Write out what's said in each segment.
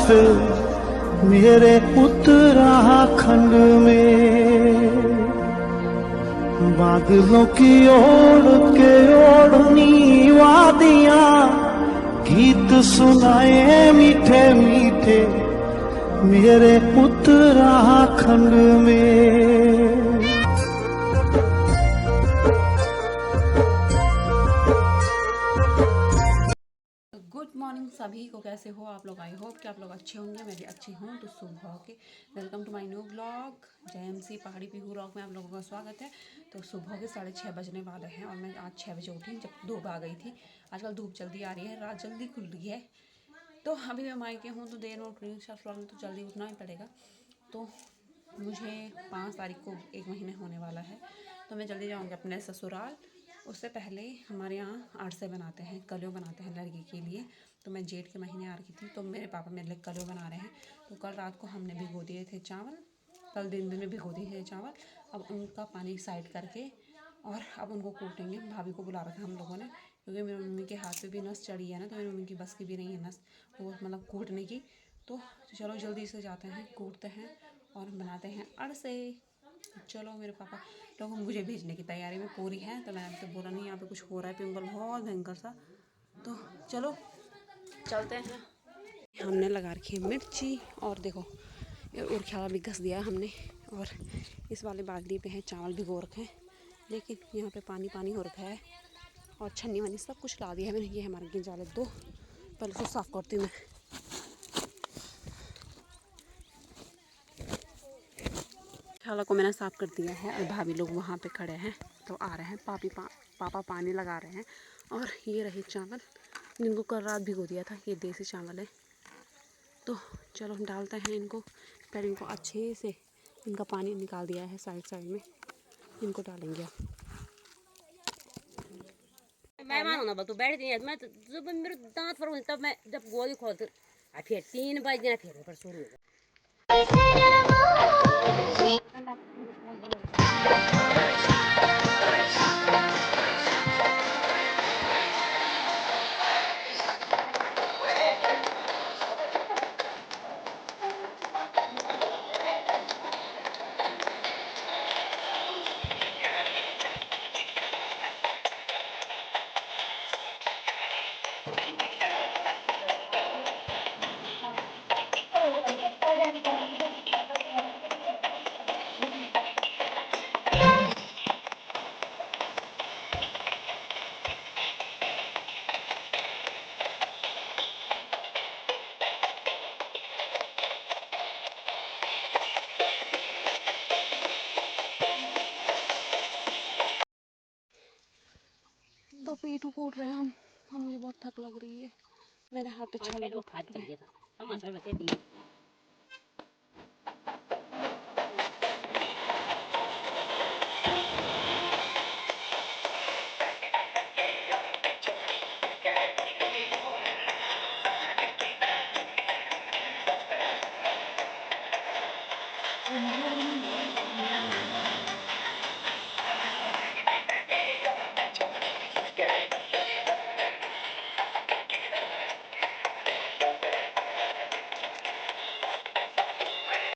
मेरे उत्तराखंड में बादलों की ओढ़ के ओढ़नी वादियां गीत सुनाए मीठे मीठे मेरे उत्तराखंड में। गुड मॉर्निंग सभी को, कैसे हो आप लोग? आई होप कि आप लोग अच्छे होंगे, मैं भी अच्छी हूँ। तो सुबह के welcome to my new blog JMC Pahadi Pihu blog में आप लोगों का स्वागत है। तो सुबह के 6:30 बजने वाले हैं और मैं आज 6 बजे उठी जब धूप आ गई थी। आजकल धूप जल्दी आ रही है, रात जल्दी खुल रही है। तो अभी मैं मायके हूँ तो देर में उठ रही हूँ, ससुराल में तो जल्दी उठना ही पड़ेगा। तो मुझे 5 तारीख को 1 महीने होने वाला है, तो मैं जल्दी जाऊँगी अपने ससुराल। उससे पहले हमारे यहाँ अरसे बनाते हैं, कलियों बनाते हैं लड़की के लिए। तो मैं जेठ के महीने आ रही थी, तो मेरे पापा मेरे लिए कलियों बना रहे हैं। तो कल रात को हमने भिगो दिए थे चावल, कल दिन में भिगो दिए थे चावल। अब उनका पानी साइड करके और अब उनको कूटेंगे। भाभी को बुला रखा है हम लोगों ने, क्योंकि मेरी मम्मी के हाथ पे भी नस चढ़ी है ना, तो मेरी मम्मी की बस की भी नहीं है नस वो मतलब कूटने की। तो चलो जल्दी से जाते हैं, कूटते हैं और बनाते हैं अरसे। चलो मेरे पापा लोग मुझे भेजने की तैयारी में पूरी है, तो मैंने तो बोला नहीं यहाँ पे कुछ हो रहा है पिंपल बहुत भयंकर सा। तो चलो चलते हैं। हमने लगा रखी है मिर्ची और देखो उरख्याला भी घस दिया हमने। और इस वाले बाल्टी पे है चावल भिगो रखे हैं, लेकिन यहाँ पे पानी पानी हो रखा है। और छन्नी वन्नी सब कुछ ला दिया है मैंने। ये हमारे गिंजाले दो, पहले उसको साफ़ करती हूँ मैं। खाला को मैंने साफ़ कर दिया है और भाभी लोग वहाँ पे खड़े हैं, तो आ रहे हैं। पापा पानी लगा रहे हैं। और ये रहे चावल जिनको कल रात भिगो दिया था, ये देसी चावल है। तो चलो डालते हैं इनको, पहले इनको अच्छे से इनका पानी निकाल दिया है साइड साइड में, इनको डालेंगे अब। मैं मानो ना तू बैठ गई मैं जब मेरे दांत फर तब मैं जब गोली खोल फिर 3 बजे फिर पर शुरू हो। तो पीठू कूट रहे हैं हम, मुझे बहुत थक लग रही है, मेरे हाथ पे छाले बहुत फट रहे हैं।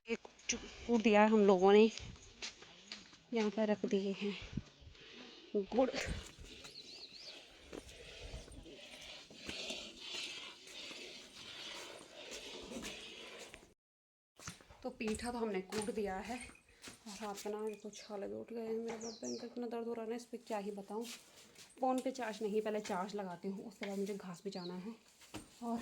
एक कूट दिया हम लोगों ने, यहाँ पर रख दिए हैं गुड़। तो पीठा तो हमने कूट दिया है और हाथ बना तो छाले भी उठ गए हैं। मेरा बहुत भयंकर इतना दर्द हो रहा है ना, इस पर क्या ही बताऊँ। फ़ोन पे चार्ज नहीं, पहले चार्ज लगाती हूँ, उसके बाद मुझे घास भी जाना है। और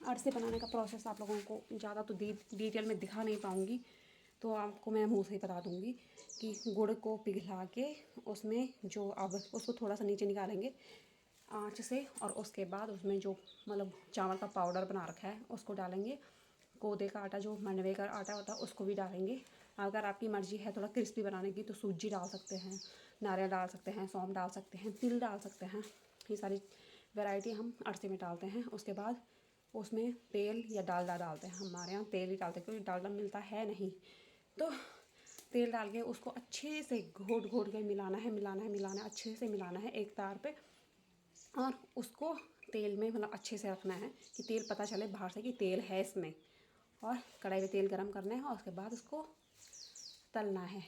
अरसे बनाने का प्रोसेस आप लोगों को ज़्यादा तो डिटेल में दिखा नहीं पाऊँगी, तो आपको मैं मुँह से ही बता दूँगी कि गुड़ को पिघला के उसमें जो अब उसको थोड़ा सा नीचे निकालेंगे आँच से, और उसके बाद उसमें जो मतलब चावल का पाउडर बना रखा है उसको डालेंगे। कोदे का आटा, जो मंडवे का आटा होता है, उसको भी डालेंगे। अगर आपकी मर्ज़ी है थोड़ा क्रिस्पी बनाने की तो सूजी डाल सकते हैं, नारियल डाल सकते हैं, सौंफ डाल सकते हैं, तिल डाल सकते हैं। ये सारी वैरायटी हम अरसे में डालते हैं। उसके बाद उसमें तेल या डालडा डालते हैं, हमारे यहाँ तेल ही डालते हैं क्योंकि डालडा मिलता है नहीं। तो तेल डाल के उसको अच्छे से घोट घोट के मिलाना है, अच्छे से मिलाना है एक तार पे। और उसको तेल में मतलब अच्छे से रखना है कि तेल पता चले बाहर से कि तेल है इसमें। और कढ़ाई में तेल गरम करना है और उसके बाद उसको तलना है।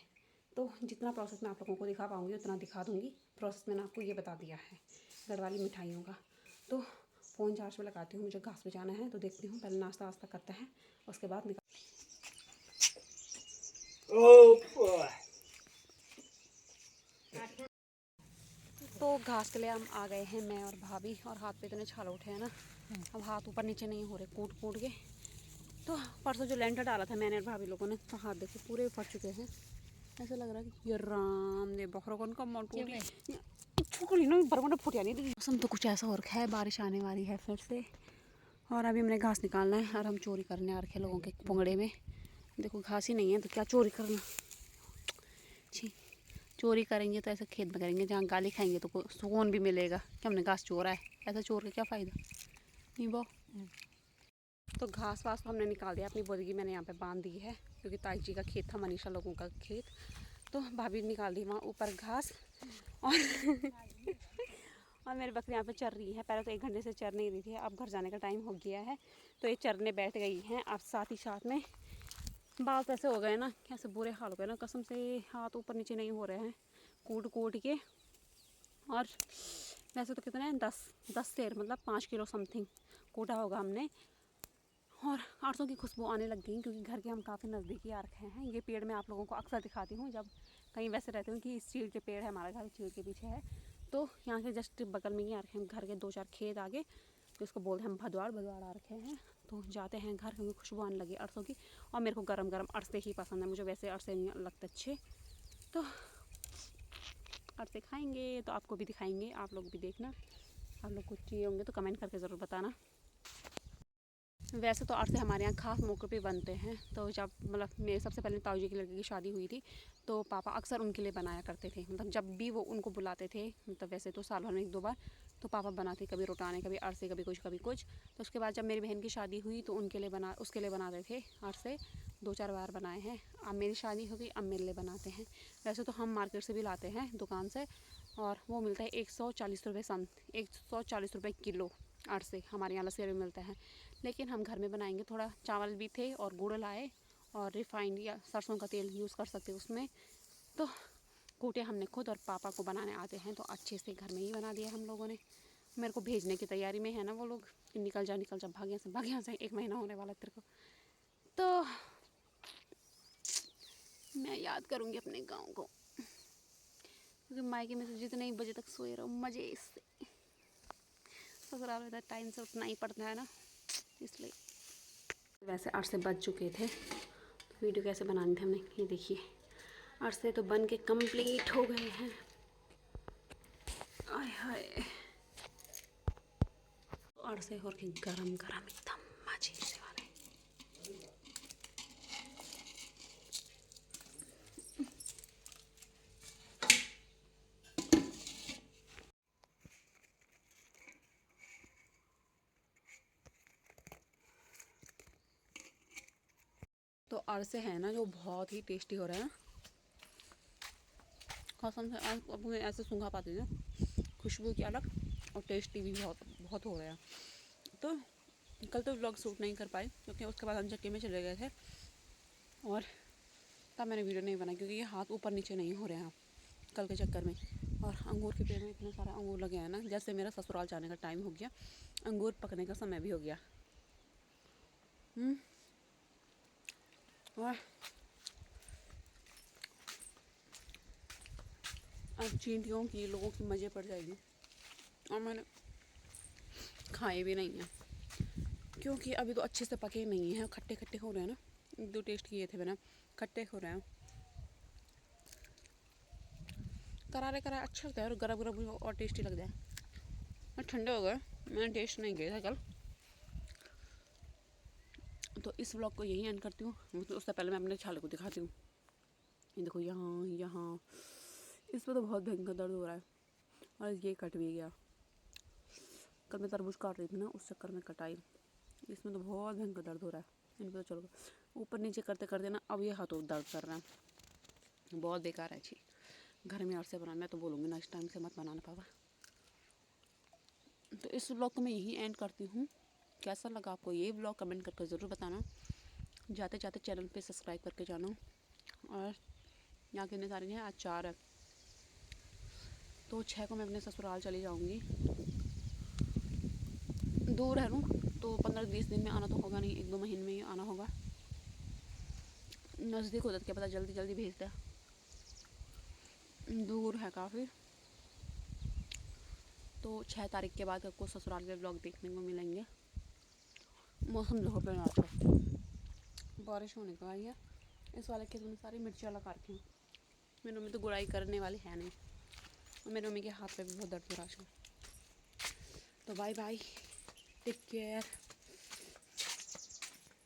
तो जितना प्रोसेस मैं आप लोगों को दिखा पाऊँगी उतना दिखा दूँगी। प्रोसेस मैंने आपको ये बता दिया है गढ़वाली मिठाइयों का। तो फ़ोन चार्ज पे लगाती हूँ, मुझे घास पे जाना है, तो देखती हूँ पहले नाश्ता वास्ता करते हैं उसके बाद निकल। तो घास के लिए हम आ गए हैं, मैं और भाभी, और हाथ पे इतने छाले उठे हैं ना, अब हाथ ऊपर नीचे नहीं हो रहे कूट कूट के। तो परसों जो लेंटर डाला था मैंने और भाभी लोगों ने, तो हाथ देखो पूरे फट चुके हैं। ऐसा लग रहा है कि ये राम ने बकरों का मन टूटी छुकड़ी ना बरमोटा फुटिया नहीं दी। मौसम तो कुछ ऐसा हो रखा है, बारिश आने वाली है फिर से। और अभी हमने घास निकालना है और हम चोरी करने आ रखे लोगों के पुंगड़े में। देखो घास ही नहीं है तो क्या चोरी करना। छी, चोरी करेंगे तो ऐसे खेत में करेंगे जहाँ गाली खाएंगे तो सुकून भी मिलेगा कि हमने घास चोरा है। ऐसा चोर के क्या फ़ायदा नहीं बो। तो घास वास तो हमने निकाल दिया, अपनी बोदगी मैंने यहाँ पे बांध दी है क्योंकि ताई जी का खेत था, मनीषा लोगों का खेत। तो भाभी निकाल दी वहाँ ऊपर घास और और मेरी बकरी यहाँ पे चर रही है। पहले तो 1 घंटे से चर नहीं रही थी, अब घर जाने का टाइम हो गया है तो ये चरने बैठ गई हैं। अब साथ ही साथ में बाल तो ऐसे हो गए ना, ऐसे बुरे हाल हो गए ना, कसम से हाथ ऊपर नीचे नहीं हो रहे हैं कूट कूट के। और वैसे तो कितने हैं 10 सेर मतलब 5 किलो समथिंग कूटा होगा हमने। और 800 की खुशबू आने लग गई क्योंकि घर के हम काफ़ी नज़दीकी आ रखे हैं। ये पेड़ मैं आप लोगों को अक्सर दिखाती हूँ जब कहीं वैसे रहती हूँ कि इस चीड़ के पेड़ है, हमारा घर चीड़ के पीछे है। तो यहाँ के जस्ट बगल में ही आ रखे हैं, घर के 2-4 खेत आगे, तो इसको बोलते हैं हम भदवाड़ आ रखे हैं। तो जाते हैं घर क्योंकि खुशबू आने लगी अरसों की। और मेरे को गरम गरम अरसे ही पसंद है, मुझे वैसे अरसे नहीं लगते अच्छे। तो अरसे खाएंगे तो आपको भी दिखाएंगे, आप लोग भी देखना। आप लोग कुछ चाहिए होंगे तो कमेंट करके ज़रूर बताना। वैसे तो अरसे हमारे यहाँ खास मौके पे बनते हैं। तो जब मतलब मेरे सबसे पहले ताऊ जी की लड़की की शादी हुई थी तो पापा अक्सर उनके लिए बनाया करते थे, मतलब जब भी वो उनको बुलाते थे, मतलब वैसे तो साल भर में 1-2 बार तो पापा बनाते, कभी रोटाने कभी अरसे कभी कुछ कभी कुछ। तो उसके बाद जब मेरी बहन की शादी हुई तो उसके लिए बनाते थे अरसे, 2-4 बार बनाए हैं। अब मेरी शादी हो गई, अब मेरे लिए बनाते हैं। वैसे तो हम मार्केट से भी लाते हैं दुकान से, और वो मिलता है 140 रुपये 140 रुपये किलो अरसे। हमारे यहाँ लसेरे में मिलता है, लेकिन हम घर में बनाएंगे। थोड़ा चावल भी थे और गुड़ लाए और रिफाइंड या सरसों का तेल यूज़ कर सकते उसमें। तो कूटे हमने खुद और पापा को बनाने आते हैं तो अच्छे से घर में ही बना दिया हम लोगों ने। मेरे को भेजने की तैयारी में है ना वो लोग कि निकल जा भाग यहाँ से 1 महीना होने वाला तेरे को। तो मैं याद करूँगी अपने गाँव को क्योंकि मायके में से जितने बजे तक सोए रहो मज़े से। ससुराल में टाइम से उठना ही पड़ता है ना, इसलिए। वैसे अरसे बज चुके थे तो वीडियो कैसे बनानी थी हमने, ये देखिए अरसे तो बन के कंप्लीट हो गए हैं। आय हाय अरसे और के गरम गरम एकदम मजे से वाले। तो अरसे है ना जो बहुत ही टेस्टी हो रहा है, कसम से अब मैं ऐसे सूंघा पाती हूँ, खुशबू की अलग और टेस्टी भी बहुत हो रहा है। तो कल तो व्लॉग शूट नहीं कर पाई क्योंकि उसके बाद हम चक्की में चले गए थे और तब मैंने वीडियो नहीं बनाई क्योंकि ये हाथ ऊपर नीचे नहीं हो रहे हैं कल के चक्कर में। और अंगूर के पेड़ में इतने सारे अंगूर लगे हैं ना, जैसे मेरा ससुराल जाने का टाइम हो गया, अंगूर पकने का समय भी हो गया। और अब चींटियों की लोगों की मज़े पड़ जाएगी। और मैंने खाए भी नहीं हैं क्योंकि अभी तो अच्छे से पके नहीं हैं, खट्टे खट्टे हो रहे हैं ना। 1-2 टेस्ट किए थे मैंने, खट्टे हो रहे हैं, करारे करारे अच्छा लगता है और गरम गरम और टेस्टी लगता है। ठंडे हो गए, मैंने टेस्ट नहीं किया था कल। तो इस व्लॉग को यही एंड करती हूँ। उससे पहले मैं अपने छाले को दिखाती हूँ। ये देखो यहाँ इस पर तो बहुत भयंकर दर्द हो रहा है और ये कट भी गया। कल मैं तरबूज काट रही थी ना, उस चक्कर में कटाई। इसमें तो बहुत भयंकर दर्द हो रहा है। इन पर तो चलो ऊपर नीचे करते करते ना अब ये हाथों दर्द कर रहा है, बहुत बेकार है। अच्छी घर में अरसे बनाना, मैं तो बोलूँगी नेक्स्ट टाइम से मत बनाना पापा। तो इस व्लॉग को मैं यही एंड करती हूँ। कैसा लगा आपको ये व्लॉग कमेंट करके ज़रूर बताना। जाते जाते चैनल पे सब्सक्राइब करके जाना। और यहाँ कितने सारे हैं, आज 4 है, तो 6 को मैं अपने ससुराल चली जाऊँगी। दूर है तो 15-20 दिन में आना तो होगा नहीं, 1-2 महीने में ही आना होगा। नज़दीक होता तो क्या पता जल्दी जल्दी भेजता, दूर है काफ़ी। तो 6 तारीख के बाद आपको ससुराल के ब्लॉग देखने को मिलेंगे। मौसम देखो पे अच्छा, बारिश होने का है। इस वाले खेत में सारी मिर्चियाँ लगा रखी हैं। मेरी मम्मी तो गुड़ाई करने वाली है नहीं, और मेरी मम्मी के हाथ पे भी बहुत दर्द हो रहा है। तो बाय बाय, टेक केयर।